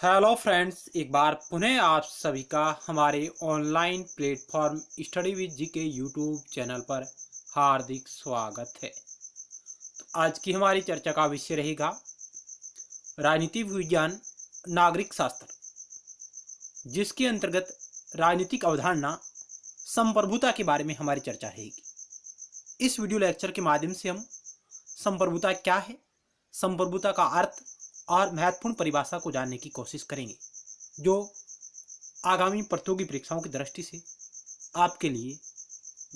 Hello friends, एक बार पुनः आप सभी का हमारे ऑनलाइन प्लेटफॉर्म स्टडी विद जी के यूट्यूब चैनल पर हार्दिक स्वागत है। तो आज की हमारी चर्चा का विषय रहेगा राजनीति विज्ञान नागरिक शास्त्र, जिसके अंतर्गत राजनीतिक अवधारणा संप्रभुता के बारे में हमारी चर्चा रहेगी। इस वीडियो लेक्चर के माध्यम से हम संप्रभुता क्या है, संप्रभुता का अर्थ और महत्वपूर्ण परिभाषा को जानने की कोशिश करेंगे, जो आगामी प्रतियोगी परीक्षाओं की दृष्टि से आपके लिए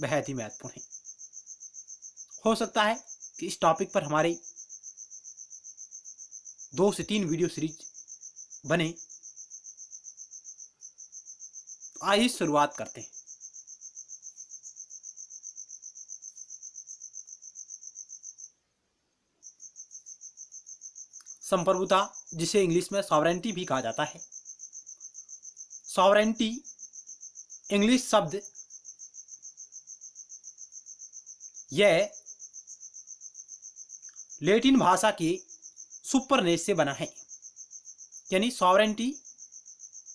बेहद ही महत्वपूर्ण है। हो सकता है कि इस टॉपिक पर हमारे 2 से 3 वीडियो सीरीज बने। आइए शुरुआत करते हैं। संप्रभुता, जिसे इंग्लिश में सॉवरेनिटी भी कहा जाता है। सॉवरेनिटी इंग्लिश शब्द यह लैटिन भाषा के सुपरनेस से बना है, यानी सॉवरेनिटी,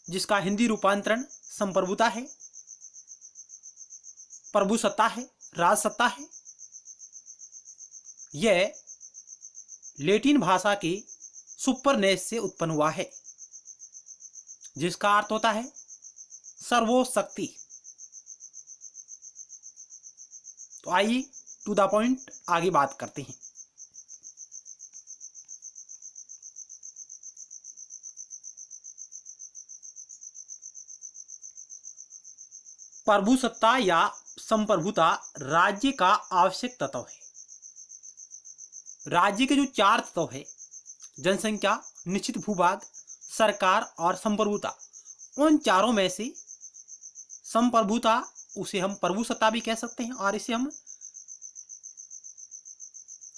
जिसका हिंदी रूपांतरण संप्रभुता है, प्रभुसत्ता है, राजसत्ता है। यह लैटिन भाषा के सुपरनेस से उत्पन्न हुआ है, जिसका अर्थ होता है सर्वशक्ति। तो आइए टू द पॉइंट आगे बात करते हैं। प्रभुसत्ता या संप्रभुता राज्य का आवश्यक तत्व है। राज्य के जो 4 तत्व है, जनसंख्या, निश्चित भूभाग, सरकार और संप्रभुता, उन चारों में से संप्रभुता, उसे हम प्रभुसत्ता भी कह सकते हैं और इसे हम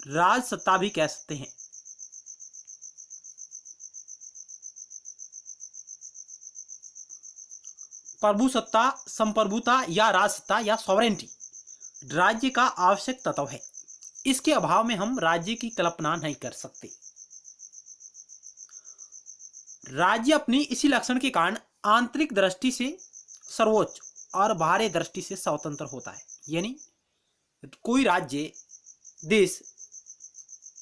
राजसत्ता भी कह सकते हैं। प्रभुसत्ता, संप्रभुता या राजसत्ता या सॉवरेनिटी राज्य का आवश्यक तत्व है। इसके अभाव में हम राज्य की कल्पना नहीं कर सकते। राज्य अपनी इसी लक्षण के कारण आंतरिक दृष्टि से सर्वोच्च और बाहरी दृष्टि से स्वतंत्र होता है। यानी कोई राज्य, देश,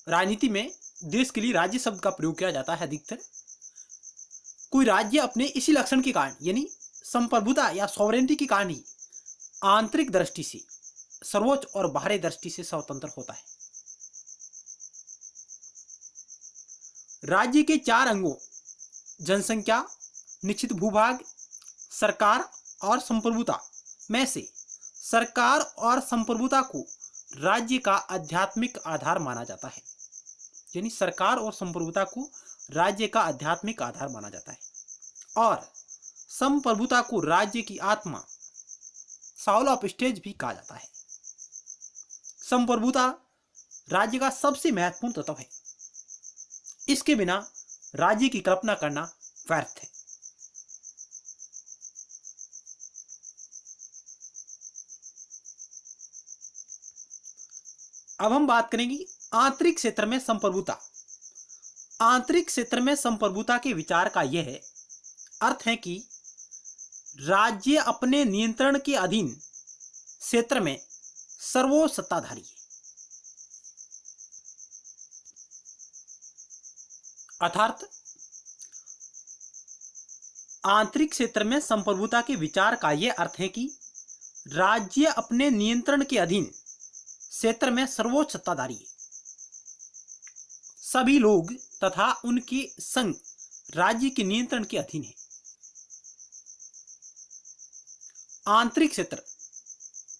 राजनीति में देश के लिए राज्य शब्द का प्रयोग किया जाता है अधिकतर। कोई राज्य अपने इसी लक्षण के कारण, यानी संप्रभुता या सॉवरेनिटी के कारण ही आंतरिक दृष्टि से सर्वोच्च और बाहरी दृष्टि से स्वतंत्र होता है। राज्य के 4 अंगों, जनसंख्या, निश्चित भूभाग, सरकार और संप्रभुता में से सरकार और संप्रभुता को राज्य का आध्यात्मिक आधार माना जाता है। यानी सरकार और संप्रभुता को राज्य का आध्यात्मिक आधार माना जाता है और संप्रभुता को राज्य की आत्मा, साउल ऑफ स्टेट भी कहा जाता है। संप्रभुता राज्य का सबसे महत्वपूर्ण तत्व है। इसके बिना राज्य की कल्पना करना व्यर्थ है। अब हम बात करेंगे आंतरिक क्षेत्र में संप्रभुता। आंतरिक क्षेत्र में संप्रभुता के विचार का यह अर्थ है कि राज्य अपने नियंत्रण के अधीन क्षेत्र में सर्वोच्च सत्ताधारी है। अर्थात आंतरिक क्षेत्र में संप्रभुता के विचार का यह अर्थ है कि राज्य अपने नियंत्रण के अधीन क्षेत्र में सर्वोच्च सत्ताधारी है। सभी लोग तथा उनके संघ राज्य के नियंत्रण के अधीन है। आंतरिक क्षेत्र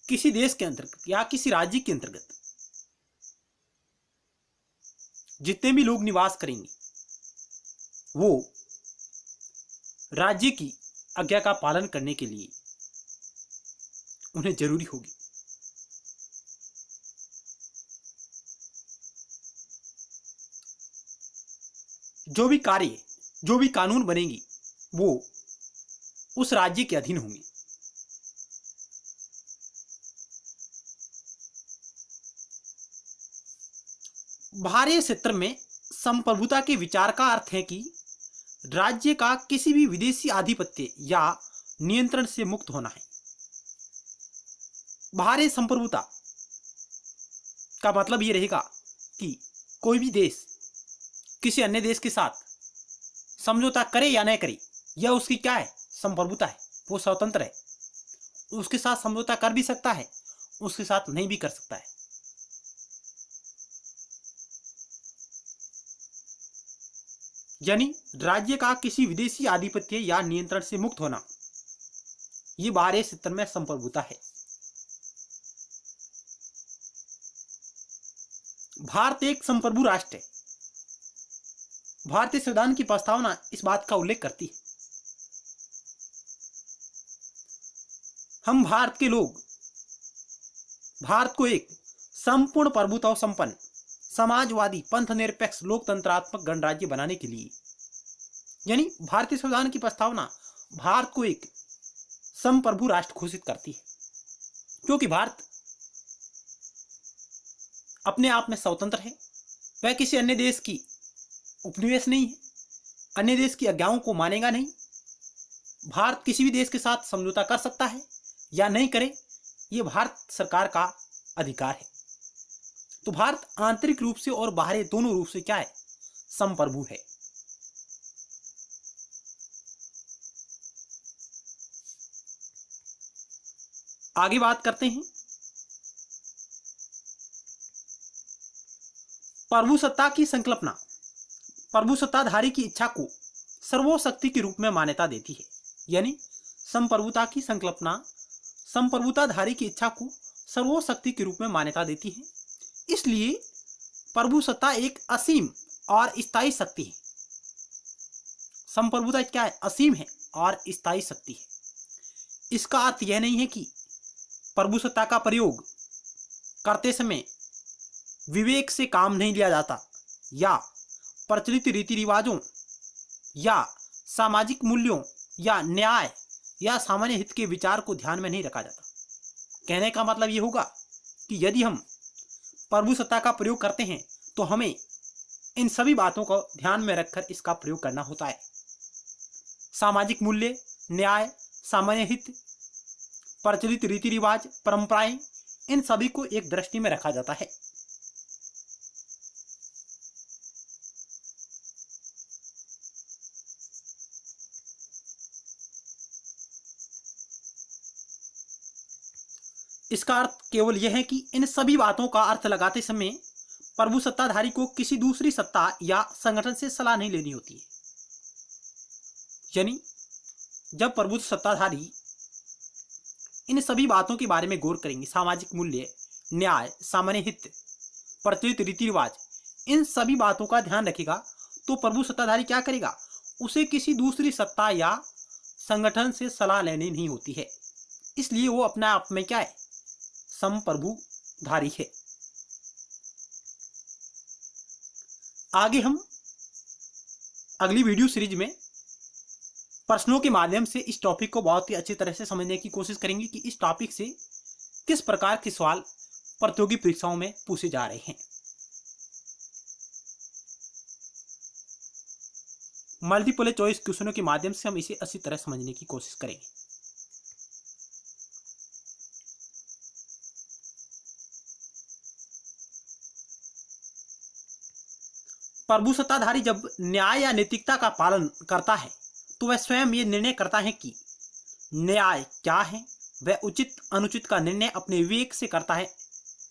किसी देश के अंतर्गत या किसी राज्य के अंतर्गत जितने भी लोग निवास करेंगे, वो राज्य की आज्ञा का पालन करने के लिए उन्हें जरूरी होगी। जो भी कार्य, जो भी कानून बनेंगी, वो उस राज्य के अधीन होंगे। बाहरी क्षेत्र में संप्रभुता के विचार का अर्थ है कि राज्य का किसी भी विदेशी आधिपत्य या नियंत्रण से मुक्त होना है। बाहरी संप्रभुता का मतलब ये रहेगा कि कोई भी देश किसी अन्य देश के साथ समझौता करे या न करे, यह उसकी क्या है, संप्रभुता है, वो स्वतंत्र है। उसके साथ समझौता कर भी सकता है, उसके साथ नहीं भी कर सकता है। यानी राज्य का किसी विदेशी आधिपत्य या नियंत्रण से मुक्त होना, ये बारह क्षेत्र में संप्रभुता है। भारत एक संप्रभु राष्ट्र है। भारतीय संविधान की प्रस्तावना इस बात का उल्लेख करती है। हम भारत के लोग भारत को एक संपूर्ण प्रभुत्व संपन्न समाजवादी पंथ निरपेक्ष लोकतंत्रात्मक गणराज्य बनाने के लिए, यानी भारतीय संविधान की प्रस्तावना भारत को एक संप्रभु राष्ट्र घोषित करती है, क्योंकि भारत अपने आप में स्वतंत्र है। वह किसी अन्य देश की उपनिवेश नहीं है, अन्य देश की आज्ञाओं को मानेगा नहीं। भारत किसी भी देश के साथ समझौता कर सकता है या नहीं करे, ये भारत सरकार का अधिकार है। तो भारत आंतरिक रूप से और बाहरी दोनों रूप से क्या है, संप्रभु है। आगे बात करते हैं प्रभुसत्ता की संकल्पना। प्रभुसत्ताधारी की इच्छा को सर्वशक्ति के रूप में मान्यता देती है। यानी संप्रभुता की संकल्पना संप्रभुताधारी की इच्छा को सर्वशक्ति के रूप में मान्यता देती है। इसलिए प्रभुसत्ता एक असीम और स्थायी शक्ति है। संप्रभुता क्या है, असीम है और स्थायी शक्ति है। इसका अर्थ यह नहीं है कि प्रभुसत्ता का प्रयोग करते समय विवेक से काम नहीं लिया जाता, या प्रचलित रीति रिवाजों या सामाजिक मूल्यों या न्याय या सामान्य हित के विचार को ध्यान में नहीं रखा जाता। कहने का मतलब ये होगा कि यदि हम प्रभुसत्ता का प्रयोग करते हैं तो हमें इन सभी बातों को ध्यान में रखकर इसका प्रयोग करना होता है। सामाजिक मूल्य, न्याय, सामान्य हित, प्रचलित रीति रिवाज, परंपराएं, इन सभी को एक दृष्टि में रखा जाता है। इसका अर्थ केवल यह है कि इन सभी बातों का अर्थ लगाते समय प्रभुसत्ताधारी को किसी दूसरी सत्ता या संगठन से सलाह नहीं लेनी होती है। यानी जब प्रभुसत्ताधारी इन सभी बातों के बारे में गौर करेंगे, सामाजिक मूल्य, न्याय, सामान्य हित, प्रचलित रीति रिवाज, इन सभी बातों का ध्यान रखेगा, तो प्रभुसत्ताधारी क्या करेगा, उसे किसी दूसरी सत्ता या संगठन से सलाह लेनी नहीं होती है। इसलिए वो अपने आप में क्या है, संप्रभुधारी है। आगे हम अगली वीडियो सीरीज में प्रश्नों के माध्यम से इस टॉपिक को बहुत ही अच्छी तरह से समझने की कोशिश करेंगे कि इस टॉपिक से किस प्रकार के सवाल प्रतियोगी परीक्षाओं में पूछे जा रहे हैं। मल्टीपल चॉइस क्वेश्चनों के माध्यम से हम इसे अच्छी तरह समझने की कोशिश करेंगे। प्रभुसत्ताधारी जब न्याय या नैतिकता का पालन करता है तो वह स्वयं ये निर्णय करता है कि न्याय क्या है। वह उचित अनुचित का निर्णय अपने विवेक से करता है,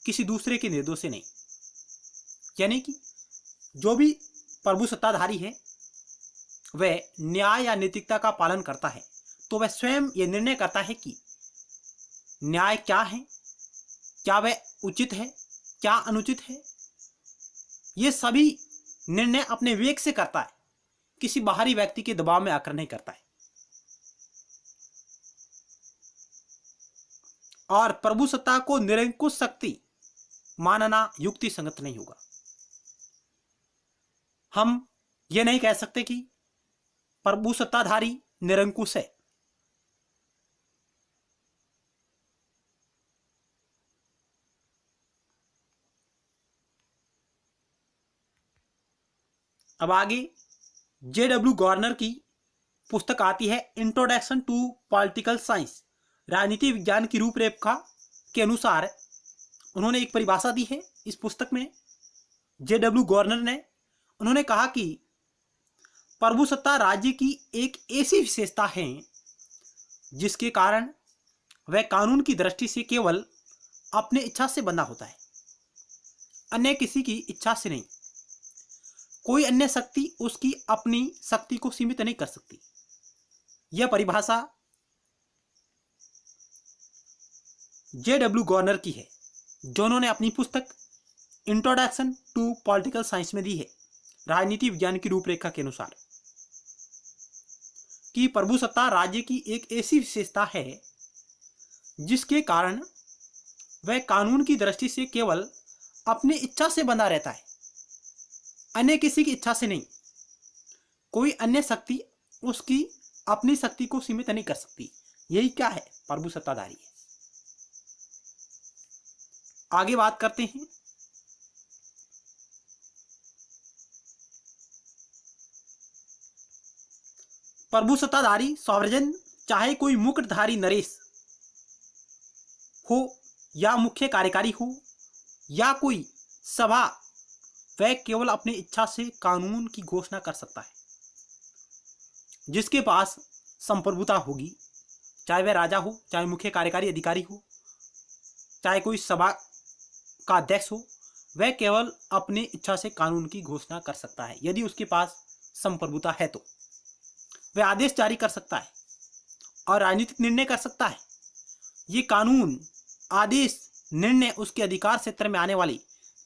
किसी दूसरे के निर्देश से नहीं। यानी कि जो भी प्रभुसत्ताधारी है वह न्याय या नैतिकता का पालन करता है, तो वह स्वयं ये निर्णय करता है कि न्याय क्या है, क्या वह उचित है, क्या अनुचित है। ये सभी निर्णय अपने विवेक से करता है, किसी बाहरी व्यक्ति के दबाव में आकर नहीं करता है। और प्रभुसत्ता को निरंकुश शक्ति मानना युक्ति संगत नहीं होगा। हम ये नहीं कह सकते कि प्रभुसत्ताधारी निरंकुश है। अब आगे JW गॉर्नर की पुस्तक आती है इंट्रोडक्शन टू पॉलिटिकल साइंस, राजनीति विज्ञान की रूपरेखा के अनुसार उन्होंने एक परिभाषा दी है इस पुस्तक में। JW गॉर्नर ने उन्होंने कहा कि प्रभुसत्ता राज्य की एक ऐसी विशेषता है जिसके कारण वह कानून की दृष्टि से केवल अपने इच्छा से बंधा होता है, अन्य किसी की इच्छा से नहीं। कोई अन्य शक्ति उसकी अपनी शक्ति को सीमित नहीं कर सकती। यह परिभाषा JW गॉर्नर की है, जो उन्होंने अपनी पुस्तक इंट्रोडक्शन टू पॉलिटिकल साइंस में दी है, राजनीति विज्ञान की रूपरेखा के अनुसार, कि प्रभुसत्ता राज्य की एक ऐसी विशेषता है जिसके कारण वह कानून की दृष्टि से केवल अपनी इच्छा से बंधा रहता है, अन्य किसी की इच्छा से नहीं। कोई अन्य शक्ति उसकी अपनी शक्ति को सीमित नहीं कर सकती। यही क्या है? प्रभुसत्ताधारी है। आगे बात करते हैं प्रभुसत्ताधारी सॉवरेन, चाहे कोई मुकुटधारी नरेश हो या मुख्य कार्यकारी हो या कोई सभा, वह केवल अपनी इच्छा से कानून की घोषणा कर सकता है। जिसके पास संप्रभुता होगी, चाहे वह राजा हो, चाहे मुख्य कार्यकारी अधिकारी हो, चाहे कोई सभा का अध्यक्ष हो, वह केवल अपनी इच्छा से कानून की घोषणा कर सकता है। यदि उसके पास संप्रभुता है तो वह आदेश जारी कर सकता है और राजनीतिक निर्णय कर सकता है। ये कानून, आदेश, निर्णय उसके अधिकार क्षेत्र में आने वाली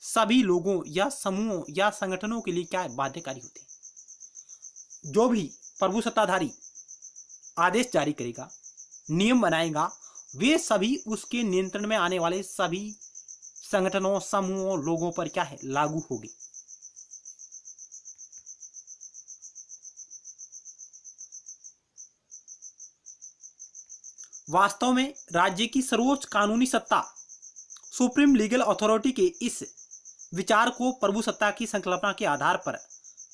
सभी लोगों या समूहों या संगठनों के लिए क्या है? बाध्यकारी होते हैं। जो भी प्रभुसत्ताधारी आदेश जारी करेगा, नियम बनाएगा, वे सभी उसके नियंत्रण में आने वाले सभी संगठनों, समूहों, लोगों पर क्या है? लागू होगी। वास्तव में राज्य की सर्वोच्च कानूनी सत्ता, सुप्रीम लीगल अथॉरिटी के इस विचार को प्रभुसत्ता की संकल्पना के आधार पर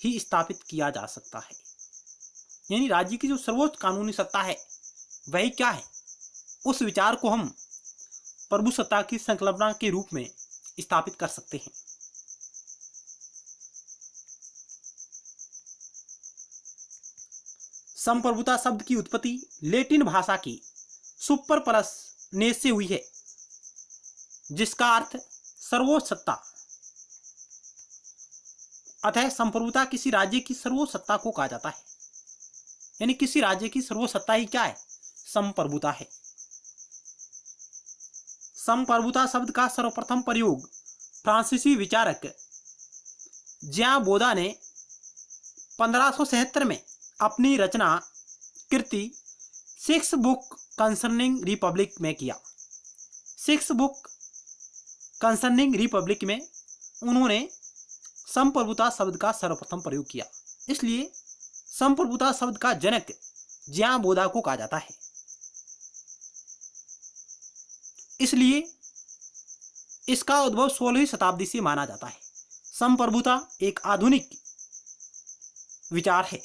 ही स्थापित किया जा सकता है। यानी राज्य की जो सर्वोच्च कानूनी सत्ता है वही क्या है? उस विचार को हम प्रभुसत्ता की संकल्पना के रूप में स्थापित कर सकते हैं। संप्रभुता शब्द की उत्पत्ति लैटिन भाषा की सुपर प्लस ने से हुई है, जिसका अर्थ सर्वोच्च सत्ता। अतः संप्रभुता किसी राज्य की सर्वोच्च सत्ता को कहा जाता है। यानी किसी राज्य की सर्वोच्च सत्ता ही क्या है? संप्रभुता है। संप्रभुता शब्द का सर्वप्रथम प्रयोग फ्रांसीसी विचारक ज्यां बोदा ने 1577 में अपनी रचना कृति 6 बुक कंसर्निंग रिपब्लिक में किया। 6 बुक कंसर्निंग रिपब्लिक में उन्होंने संप्रभुता शब्द का सर्वप्रथम प्रयोग किया। इसलिए संप्रभुता शब्द का जनक ज्यां बोदा को कहा जाता है। इसलिए इसका उद्भव 16वीं शताब्दी से माना जाता है। संप्रभुता एक आधुनिक विचार है।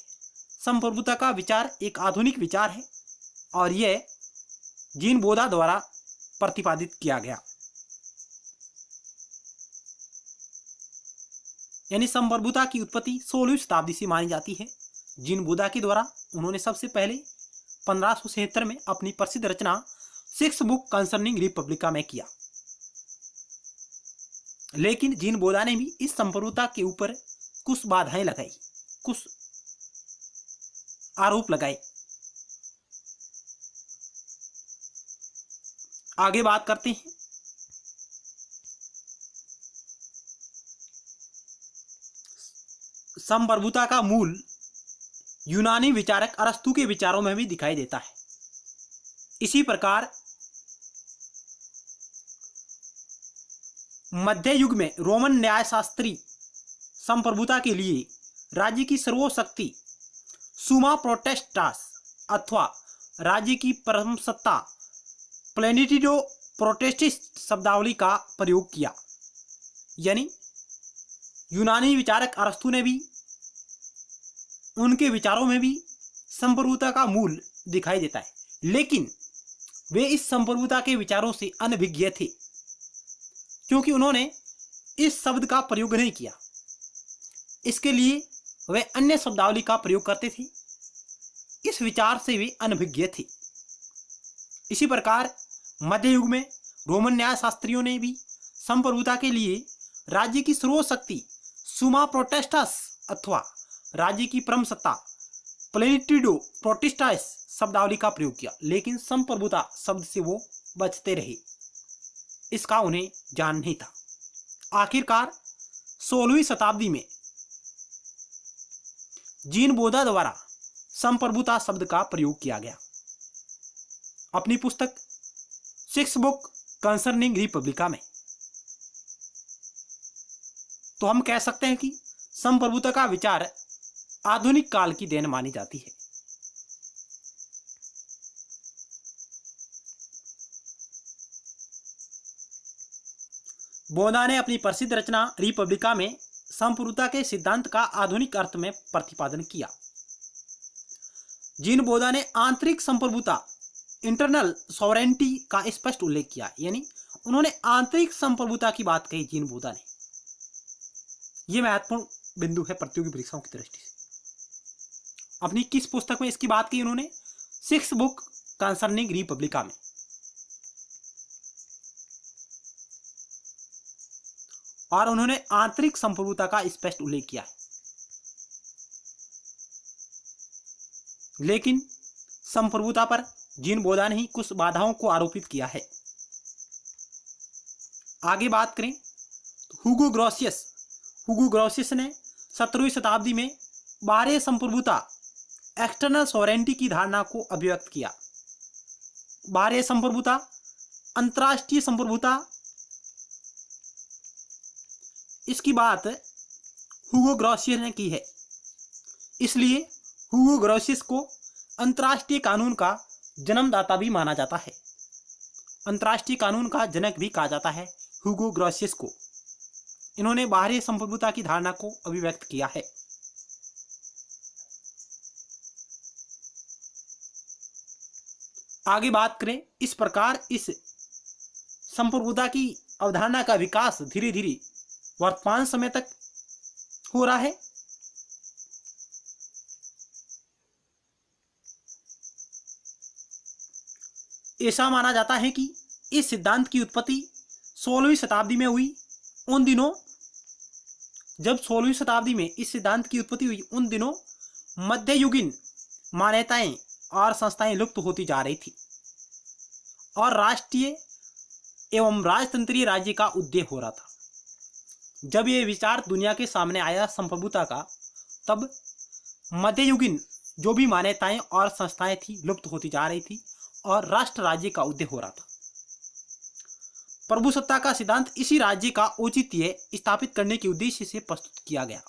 संप्रभुता का विचार एक आधुनिक विचार है और यह जीन बोदा द्वारा प्रतिपादित किया गया। यानी संप्रभुता की उत्पत्ति 16वीं शताब्दी से मानी जाती है। जीन बोदा के द्वारा उन्होंने सबसे पहले 1576 में अपनी प्रसिद्ध रचना 6 बुक कंसर्निंग रिपब्लिका में किया। लेकिन जीन बोदा ने भी इस संप्रभुता के ऊपर कुछ बाधाएं लगाई, कुछ आरोप लगाए। आगे बात करते हैं संप्रभुता का मूल यूनानी विचारक अरस्तु के विचारों में भी दिखाई देता है। इसी प्रकार मध्य युग में रोमन न्यायशास्त्री संप्रभुता के लिए राज्य की सर्वोच्च शक्ति सुमा प्रोटेस्टास अथवा राज्य की परम सत्ता प्लेनिटिडो प्रोटेस्टिस शब्दावली का प्रयोग किया। यानी यूनानी विचारक अरस्तु ने भी उनके विचारों में भी संप्रभुता का मूल दिखाई देता है, लेकिन वे इस संप्रभुता के विचारों से अनभिज्ञ थे, क्योंकि उन्होंने इस शब्द का प्रयोग नहीं किया। इसके लिए वे अन्य शब्दावली का प्रयोग करते थे। इस विचार से वे अनभिज्ञ थे। इसी प्रकार मध्य युग में रोमन न्याय शास्त्रियों ने भी संप्रभुता के लिए राज्य की सर्वशक्ति सुमा प्रोटेस्टास अथवा राज्य की परम सत्ता प्लेनिट्यूडो प्रोटेस्टास शब्दावली का प्रयोग किया, लेकिन संप्रभुता शब्द से वो बचते रहे। इसका उन्हें ज्ञान नहीं था। आखिरकार 16वीं शताब्दी में जीन बोधा द्वारा संप्रभुता शब्द का प्रयोग किया गया। अपनी पुस्तक 6 बुक कंसर्निंग रिपब्लिका में तो हम कह सकते हैं कि संप्रभुता का विचार आधुनिक काल की देन मानी जाती है। बोधा ने अपनी प्रसिद्ध रचना रिपब्लिका में संप्रभुता के सिद्धांत का आधुनिक अर्थ में प्रतिपादन किया। जीन बोधा ने आंतरिक संप्रभुता इंटरनल सॉवरेंटी का स्पष्ट उल्लेख किया, यानी उन्होंने आंतरिक संप्रभुता की बात कही जीन बोधा ने। यह महत्वपूर्ण बिंदु है प्रतियोगी परीक्षाओं की दृष्टि से। अपनी किस पुस्तक में इसकी बात की उन्होंने? 6 बुक कंसर्निंग रिपब्लिका में। और उन्होंने आंतरिक संप्रभुता का स्पष्ट उल्लेख किया है, लेकिन संप्रभुता पर जीन बोधा ने ही कुछ बाधाओं को आरोपित किया है। आगे बात करें तो हुगो ग्रोसियस ने 17वीं शताब्दी में बाह्य संप्रभुता एक्सटर्नल सॉवरेंटी की धारणा को अभिव्यक्त किया। बाह्य संप्रभुता, अंतर्राष्ट्रीय संप्रभुता, इसकी बात हुगो ग्रोसियस ने की है। इसलिए हुगो ग्रोसियस को अंतर्राष्ट्रीय कानून का जन्मदाता भी माना जाता है। अंतर्राष्ट्रीय कानून का जनक भी कहा जाता है हुगो ग्रोसियस को। इन्होंने बाहरी संप्रभुता की धारणा को अभिव्यक्त किया है। आगे बात करें, इस प्रकार इस संप्रभुता की अवधारणा का विकास धीरे धीरे वर्तमान समय तक हो रहा है। ऐसा माना जाता है कि इस सिद्धांत की उत्पत्ति 16वीं शताब्दी में हुई। उन दिनों जब 16वीं शताब्दी में इस सिद्धांत की उत्पत्ति हुई, उन दिनों मध्ययुगीन मान्यताएं और संस्थाएं लुप्त होती जा रही थी और राष्ट्रीय एवं राजतंत्रीय राज्य का उदय हो रहा था। जब ये विचार दुनिया के सामने आया संप्रभुता का, तब मध्ययुगीन जो भी मान्यताएं और संस्थाएं थी लुप्त होती जा रही थी और राष्ट्र राज्य का उदय हो रहा था। प्रभुसत्ता का सिद्धांत इसी राज्य का औचित्य स्थापित करने के उद्देश्य से प्रस्तुत किया गया,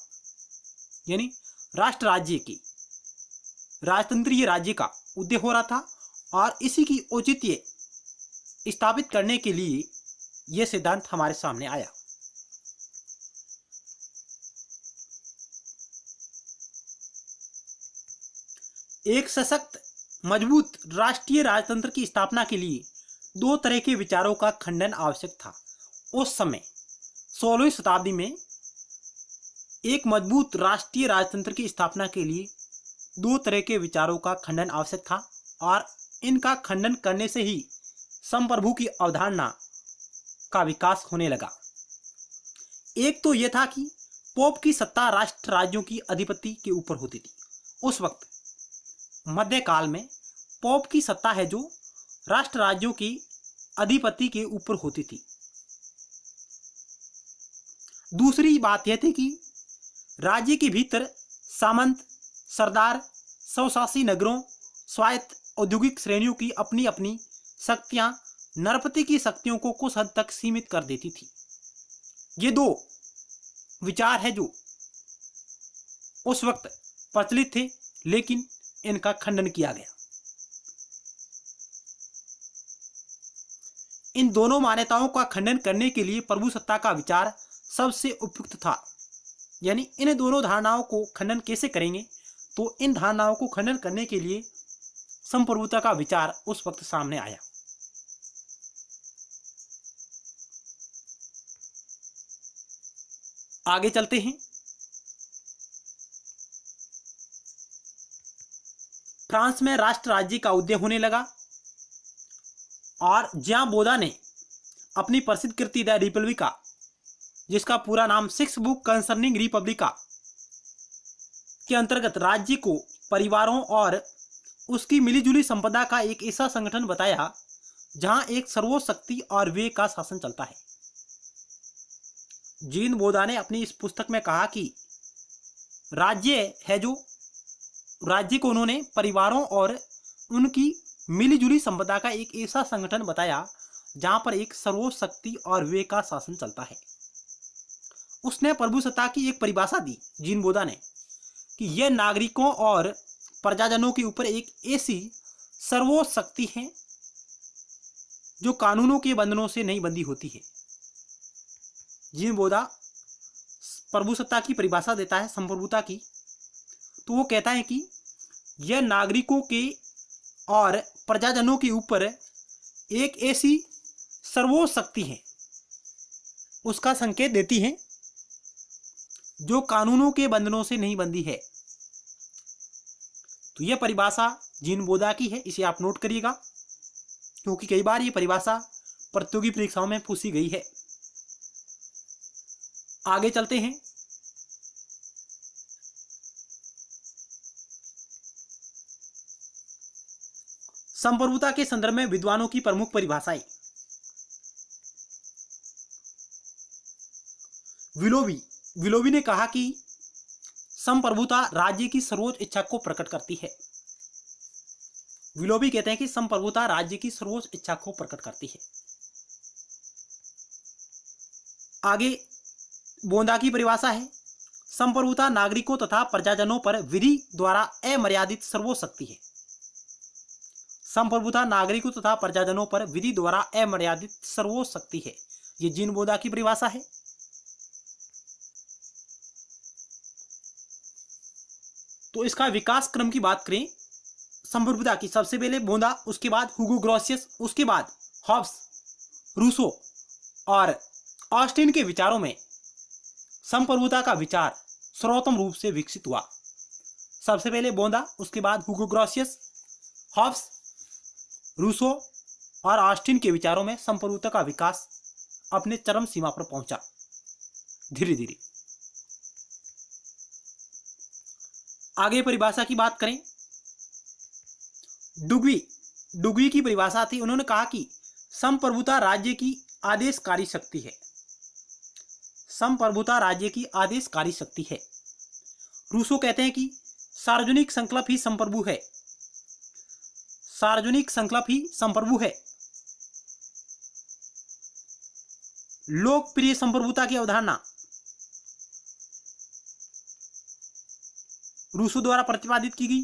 यानी राष्ट्र राज्य की राजतंत्रीय राज्य का उदय हो रहा था और इसी की औचित्य स्थापित करने के लिए यह सिद्धांत हमारे सामने आया। एक सशक्त मजबूत राष्ट्रीय राजतंत्र की स्थापना के लिए 2 तरह के विचारों का खंडन आवश्यक था। उस समय 16वीं शताब्दी में एक मजबूत राष्ट्रीय राजतंत्र की स्थापना के लिए 2 तरह के विचारों का खंडन आवश्यक था और इनका खंडन करने से ही संप्रभु की अवधारणा का विकास होने लगा। एक तो यह था कि पोप की सत्ता राष्ट्र राज्यों की अधिपति के ऊपर होती थी। उस वक्त मध्यकाल में पोप की सत्ता है जो राष्ट्र राज्यों की अधिपति के ऊपर होती थी। दूसरी बात यह थी कि राज्य के भीतर सामंत, सरदार, स्वशासी नगरों, स्वायत्त औद्योगिक श्रेणियों की अपनी अपनी शक्तियां नरपति की शक्तियों को कुछ हद तक सीमित कर देती थी। ये 2 विचार है जो उस वक्त प्रचलित थे, लेकिन इनका खंडन किया गया। इन दोनों मान्यताओं का खंडन करने के लिए प्रभुसत्ता का विचार सबसे उपयुक्त था। यानी इन दोनों धारणाओं को खंडन कैसे करेंगे, तो इन धारणाओं को खंडन करने के लिए संप्रभुता का विचार उस वक्त सामने आया। आगे चलते हैं। फ्रांस में राष्ट्र राज्य का उदय होने लगा और ज्यां बोदा ने अपनी प्रसिद्ध कृति द रिपब्लिका, जिसका पूरा नाम 6 बुक कंसर्निंग रिपब्लिका के अंतर्गत राज्य को परिवारों और उसकी मिलीजुली संपदा का एक ऐसा संगठन बताया जहां एक सर्वोच्च शक्ति और विवेक का शासन चलता है। जीन बोदा ने अपनी इस पुस्तक में कहा कि राज्य है जो राज्य को उन्होंने परिवारों और उनकी मिलीजुली संपदा का एक ऐसा संगठन बताया जहां पर एक सर्वोच्च शक्ति और विवेक का शासन चलता है। उसने प्रभुसत्ता की एक परिभाषा दी जीन बोदा ने कि यह नागरिकों और प्रजाजनों के ऊपर एक ऐसी सर्वोच्च शक्ति है जो कानूनों के बंधनों से नहीं बंधी होती है। जीन बोदा प्रभुसत्ता की परिभाषा देता है संप्रभुता की, तो वो कहता है कि यह नागरिकों के और प्रजाजनों के ऊपर एक ऐसी सर्वोच्च शक्ति है, उसका संकेत देती है, जो कानूनों के बंधनों से नहीं बंधी है। तो यह परिभाषा जीन बोदा की है, इसे आप नोट करिएगा, क्योंकि कई बार यह परिभाषा प्रतियोगी परीक्षाओं में पूछी गई है। आगे चलते हैं। संप्रभुता के संदर्भ में विद्वानों की प्रमुख परिभाषाएं। विलोबी ने कहा कि संप्रभुता राज्य की सर्वोच्च इच्छा को प्रकट करती है। विलोबी कहते हैं कि संप्रभुता राज्य की सर्वोच्च इच्छा को प्रकट करती है। आगे बोदा की परिभाषा है, संप्रभुता नागरिकों तथा प्रजाजनों पर विधि द्वारा अमर्यादित सर्वोच्च शक्ति है। संप्रभुता नागरिकों तथा प्रजाजनों पर विधि द्वारा अमर्यादित सर्वोच्च शक्ति है। यह जीन बोदा की परिभाषा है। तो इसका विकास क्रम की बात करें संप्रभुता की, सबसे पहले बोदा, उसके बाद हुगो ग्रोसियस, उसके बाद हॉब्स, रूसो और ऑस्टिन के विचारों में संप्रभुता का विचार सर्वोत्तम रूप से विकसित हुआ। सबसे पहले बोदा, उसके बाद हुगो ग्रोसियस, हॉब्स, रूसो और ऑस्टिन के विचारों में संप्रभुता का विकास अपने चरम सीमा पर पहुंचा धीरे धीरे। आगे परिभाषा की बात करें, डुगवी की परिभाषा थी। उन्होंने कहा कि संप्रभुता राज्य की आदेशकारी शक्ति है। संप्रभुता राज्य की आदेशकारी शक्ति है। रूसो कहते हैं कि सार्वजनिक संकल्प ही संप्रभु है। सार्वजनिक संकल्प ही संप्रभु है। लोकप्रिय संप्रभुता की अवधारणा रूसो द्वारा प्रतिपादित की गई।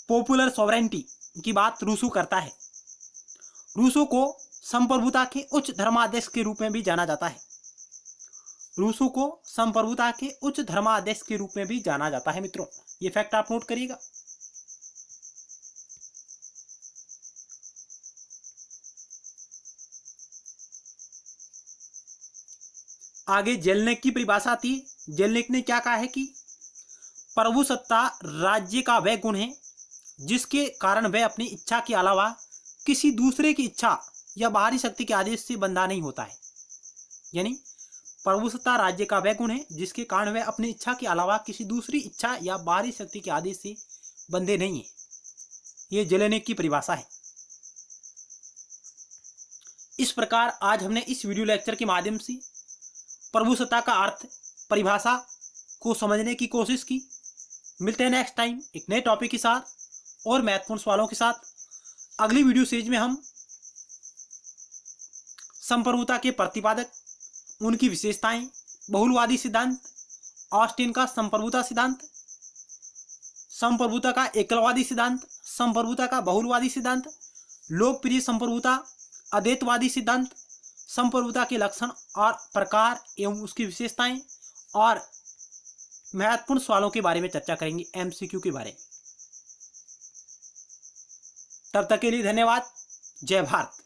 पॉपुलर सॉवरेंटी की बात रूसो करता है। रूसो को संप्रभुता के उच्च धर्मादेश के रूप में भी जाना जाता है। रूसो को संप्रभुता के उच्च धर्मादेश के रूप में भी जाना जाता है। मित्रों, ये फैक्ट आप नोट करिएगा। आगे जेलनेक की परिभाषा थी। जेलनेक ने क्या कहा है कि प्रभुसत्ता राज्य का वह गुण है जिसके कारण वह अपनी इच्छा के अलावा किसी दूसरे की इच्छा या बाहरी शक्ति के आदेश से बंधा नहीं होता है। यानी प्रभुसत्ता राज्य का वह गुण है जिसके कारण वह अपनी इच्छा के अलावा किसी दूसरी इच्छा या बाहरी शक्ति के आदेश से बंधे नहीं है। यह जेलेनेक की परिभाषा है। इस प्रकार आज हमने इस वीडियो लेक्चर के माध्यम से प्रभुसत्ता का अर्थ, परिभाषा को समझने की कोशिश की। मिलते हैं नेक्स्ट टाइम एक नए टॉपिक के साथ और महत्वपूर्ण सवालों के साथ। अगली वीडियो सीरीज में हम संप्रभुता के प्रतिपादक, उनकी विशेषताएं, बहुलवादी सिद्धांत, ऑस्टिन का संप्रभुता सिद्धांत, संप्रभुता का एकलवादी सिद्धांत, संप्रभुता का बहुलवादी सिद्धांत, लोकप्रिय संप्रभुता, अद्वैतवादी सिद्धांत, संप्रभुता के लक्षण और प्रकार एवं उसकी विशेषताएं और महत्वपूर्ण सवालों के बारे में चर्चा करेंगे, एमसीक्यू के बारे में। तब तक के लिए धन्यवाद। जय भारत।